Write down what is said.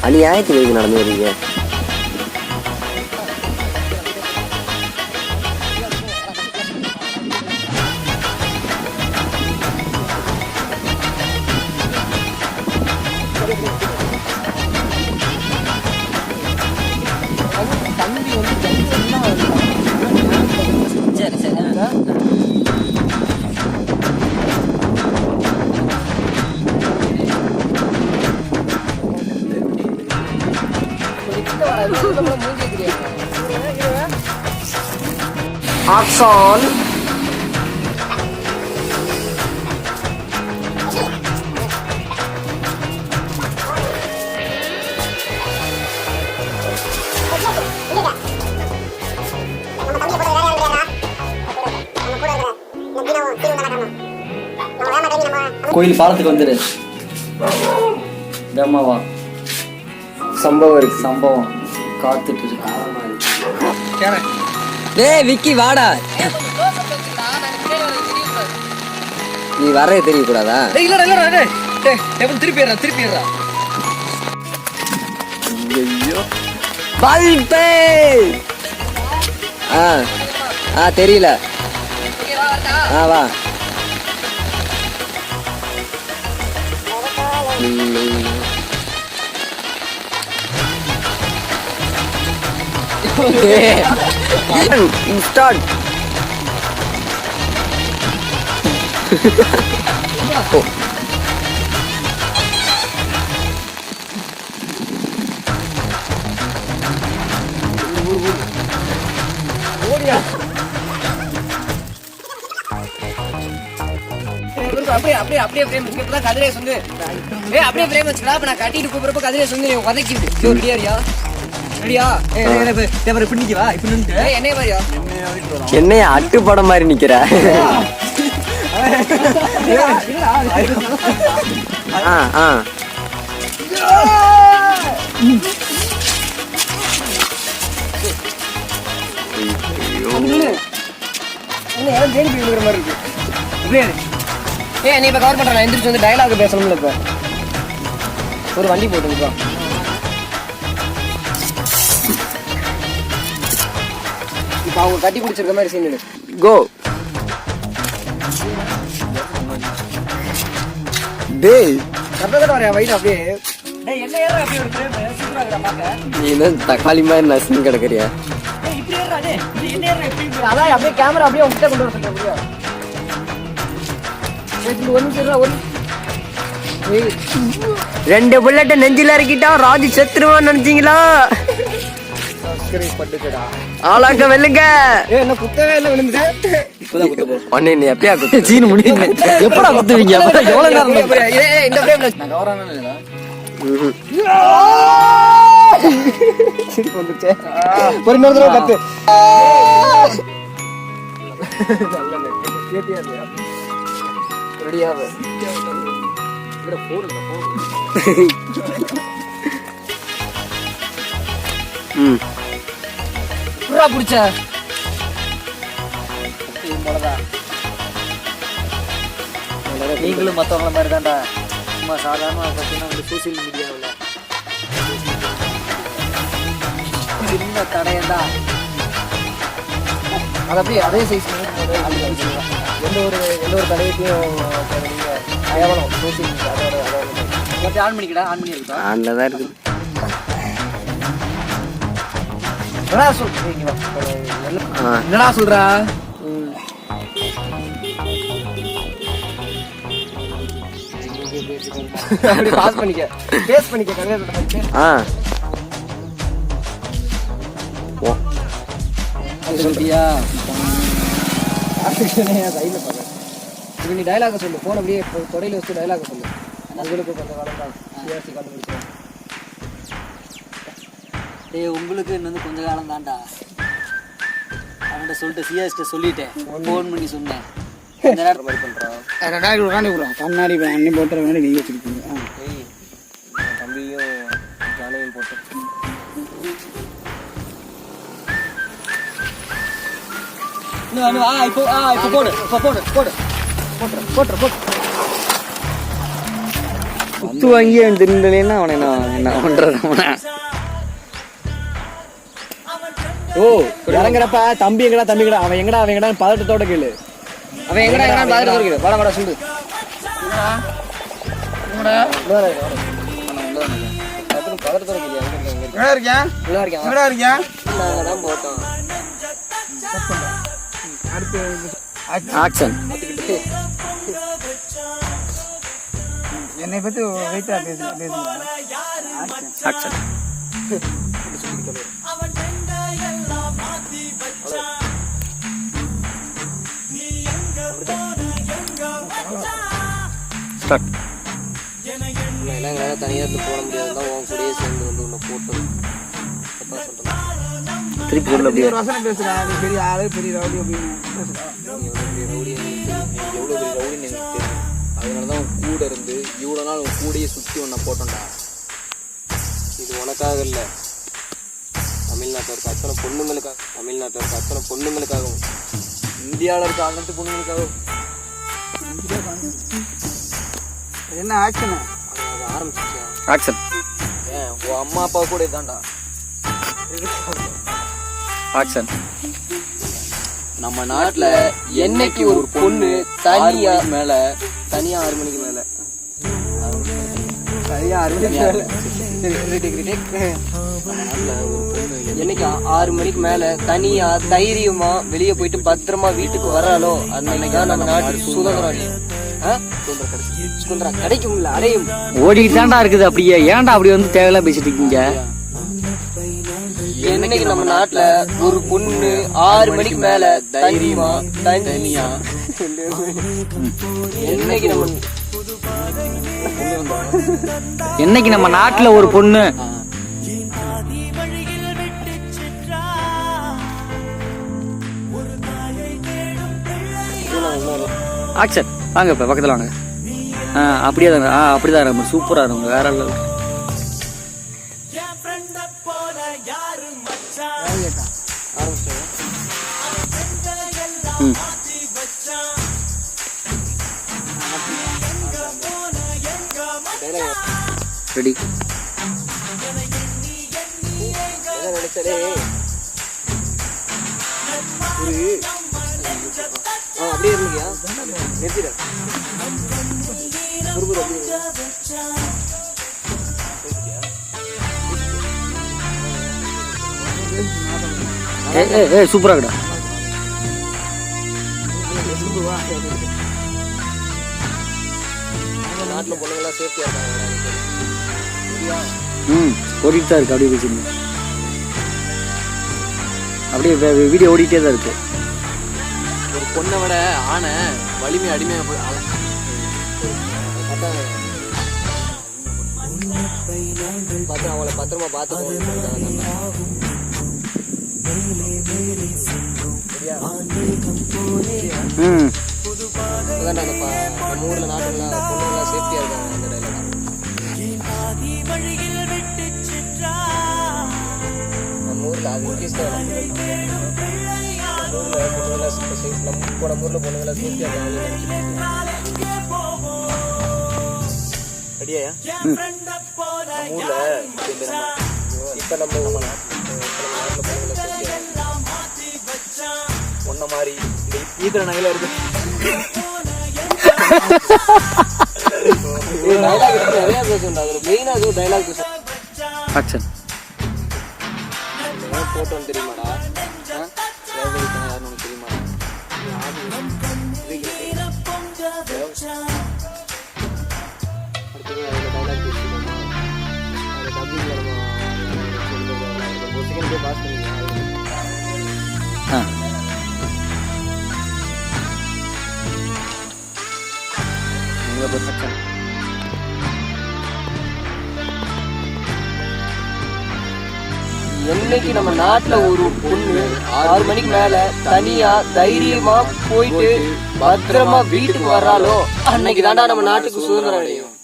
அநியாயத்துக்கு எதுக்கு நடந்து வரீங்க? Action. கோயில் பாலத்துக்கு வந்துரு. தம்மாவா சம்பவம் இருக்கு. சம்பவம் காத்துட்டு இருக்கு. டேய் விக்கி வாடா. நீ வரவே தெரியக்கூடாதா? இல்லடா இல்லடா டேய் டேய் திருப்பிடுறா. ஐயோ பல்பே. தெரியல. வா Start. அப்படியே பிரேம் வச்சுக்கலாம். கதிரே சொந்து அப்படியே பிரேம் வச்சுக்கலாம். அப்ப நான் கட்டிட்டு கூப்பிடுறப்ப கதிரே சொந்து உதக்கிட்டு ரெடியா ரெடியா? பிடிக்கவா இப்ப என்ன மாதிரியா? என்னைய அட்டு படம் மாதிரி நிக்கிற. நீ இப்ப கவர் பண்ற எந்திரிச்சு வந்து டயலாக் பேசணும்ல. இப்ப ஒரு வண்டி போட்டுப்பா. இப்ப அவங்க கட்டி பிடிச்சிருக்க மாதிரி சீன் கோ. டேய் கரெக்டா வரையா வயிறு அப்படியே. டேய் என்ன ஏறா அப்படியே ஒரு பிரேம் சூப்பரா இருக்கா பாக்க. நீ என்ன தக்காளி மாதிரி நசுங்க கிடக்குறியா? டேய் இப்படி ஏறா டேய். நீ என்ன ஏறா இப்படி அதான் அப்படியே கேமரா அப்படியே உன்கிட்ட கொண்டு வர சொல்றேன். அப்படியே ரெண்டு புல்லட்ட நெஞ்சில இறக்கிட்டா ராஜு செத்துருவான்னு நினைச்சீங்களா? ஆளாக்க வெல்லுங்க. என்ன குத்தவே இல்ல விழுந்து. ஒண்ணே நீ எப்பயா குத்து சீன் முடியுங்க. எப்படா குத்துவீங்க? எவ்வளவு நேரம் இந்த பிரேம்ல நான் கவரானே இல்லடா. சீன் வந்துச்சே. ஒரு நேரத்துல கத்து. கேட்டியா? ரெடியாவே இங்க போடுங்க புறா புடிச்ச மொளகா. நீங்களும் மற்றவங்கள மாதிரி தான்டா. சும்மா சாதாரணமாக பார்த்தீங்கன்னா சோசியல் மீடியாவில் சின்ன தடையண்டா. அது அப்படியே அதே சைஸ் எந்த ஒரு தடையத்தையும் அயவனம் சோசியல் மீடியா அதோட ஆன் பண்ணிக்கடா. ஆன் பண்ணி இருக்கா? ஆன்ல தான் இருக்குது. என்னடா சொல்றா? அப்படி பாஸ் பண்ணிக்க, பேஸ் பண்ணிக்க. சொல்றியா? நீ டைலாக சொல்லு. போன் அப்படியே தொடையில வச்சு டைலாக சொல்லு. உங்களுக்கு கொஞ்சம் காலம் தான் சிஆர்சி கண்டுபிடிச்சேன். டேய் உங்களுக்கு இன்னும் கொஞ்ச காலம் தான்டா. அவன்கிட்ட சொல்லிட்டு சிஎஸ்ட சொல்லிட்டேன். ஃபோன் பண்ணி சொன்னேன். இந்த நேரத்தில் மாதிரி பண்ணுறான். ரெண்டாயிரம் உட்காந்து விடுறான். கண்ணாடி அண்ணி போட்டுற வேண்டிய நீங்கள் வச்சுருக்கீங்க. தம்பியும் ஜாலையும் போட்டு இப்போ போடு. இப்போ போடு. குத்து வாங்கி அவன் திருந்தலைன்னா அவனை என்ன பண்றது அவனை? ஓ இறங்குறப்ப தம்பி எங்கடா அவன் எங்கடா பதட்டத்தோட கேளு. அவன் எங்கடா பாத்துட்டு இருக்கு. வாடா சொல்லு. ஆக்ஷன். என்னை பத்தி வெயிட்டா பேசுங்க. ஆக்ஷன். ஸ்டார்ட். எல்லாம் தனியா இருந்து போட முடியாதுதான் உன் கூடயே சேர்ந்து வந்து உன்னை போட்டு திருப்பி சொல்ல ஒரு வசனம் பேசுறான். பெரிய ஆளு பெரிய ரவுடி அப்படின்னு பேசுறான். எவ்வளோ பெரிய ரவுடின்னு எனக்கு தெரியும். அதனாலதான் உன் கூட இருந்து இவ்வளோ நாள் உன் கூடையே சுற்றி உன்னை போட்டோம்டா. இது உனக்காக இல்லை, தமிழ்நாட்டில் இருக்க அத்தனை பொண்ணுங்களுக்காகவும் இந்தியாவில் இருக்க அனைத்து பொண்ணுங்களுக்காகவும். என்ன ஆக்ஷன் ஆரம்பிச்சிச்சா? ஆக்ஷன். ஏன் உன் அம்மா அப்பா கூட இதான்டா. ஆக்ஷன். நம்ம நாட்டுல என்னைக்கு ஒரு பொண்ணு தனியா 6 மணிக்கு மேல என்னைக்கு 6 மணிக்கு மேல தனியா தைரியமா வெளியே போயிட்டு பத்திரமா வீட்டுக்கு வர்றாலோ அன்னைக்குதான் நம்ம நாட்டுக்கு சுதந்திரம் கிடைக்கும்ல, அடையும். ஓடிட்டு தான்டா இருக்குது. அப்படியே ஏன்டா அப்படி வந்து தேவையில்லாம் பேசிட்டு இருக்கீங்க? என்னைக்கு நம்ம நாட்டுல ஒரு பொண்ணு 6 மணிக்கு மேல தைரியமா தனியா என்னைக்கு நம்ம நாட்டுல ஒரு பொண்ணு ஆக்சன். வாங்க இப்ப பக்கத்துல வாங்க. அப்படியே தாங்க. அப்படிதான் ரொம்ப சூப்பரா இருக்கும். வேற லெவல். ரெடி. நினைச்சாலே அப்படியே இருந்தீங்க. நிறுத்திட சூப்பரா இருக்கா. நாட்டுல பொண்ணுங்களா சேஃப்டியா இருக்காங்க. ஓடிட்டு தான் இருக்கு. அப்படியே வச்சிருந்தேன். அப்படியே வீடியோ ஓடிட்டே தான் இருக்கு. ஒரு பொண்ணை விட ஆனை வலிமை அடிமையா பார்த்து அவளை பத்திரமா பார்த்து நம்ம ஊர்ல நாட்டுல பொண்ணுங்களா சேஃப்டியா இருக்காங்க. அந்த டைம்ல நம்ம ஊர்ல அது இன்க்ரீஸ் நம்ம ஊர்ல பொண்ணுங்களா சேஃப்டியா இருக்காங்க. ரெடியா? நம்ம ஊர்ல இப்ப நம்ம நாட்டுல பொண்ணுங்களா சேஃப்டியா ஒன்ன மாதிரி இந்த ஈத்திர நகையில இருக்கு. நிறைய பேசுண்டா. அது மெயினா அது டைலாக் பேச. ஆக்சன். போட்டோன்னு தெரியுமாடா? யாருன்னு தெரியுமாடா? அடுத்தது அதில் டைலாக் பேசிக்கோமா? அதில் டப்பிங்ல நம்ம ஒரு செகண்ட் போய் பாஸ் பண்ணிக்கலாம். என்னைக்கு நம்ம நாட்டுல ஒரு பொண்ணு 6 மணிக்கு மேல தனியா தைரியமா போயிட்டு பத்திரமா வீட்டுக்கு வர்றாலோ அன்னைக்கு தாண்டா நம்ம நாட்டுக்கு சுதந்திரம் அடையும்.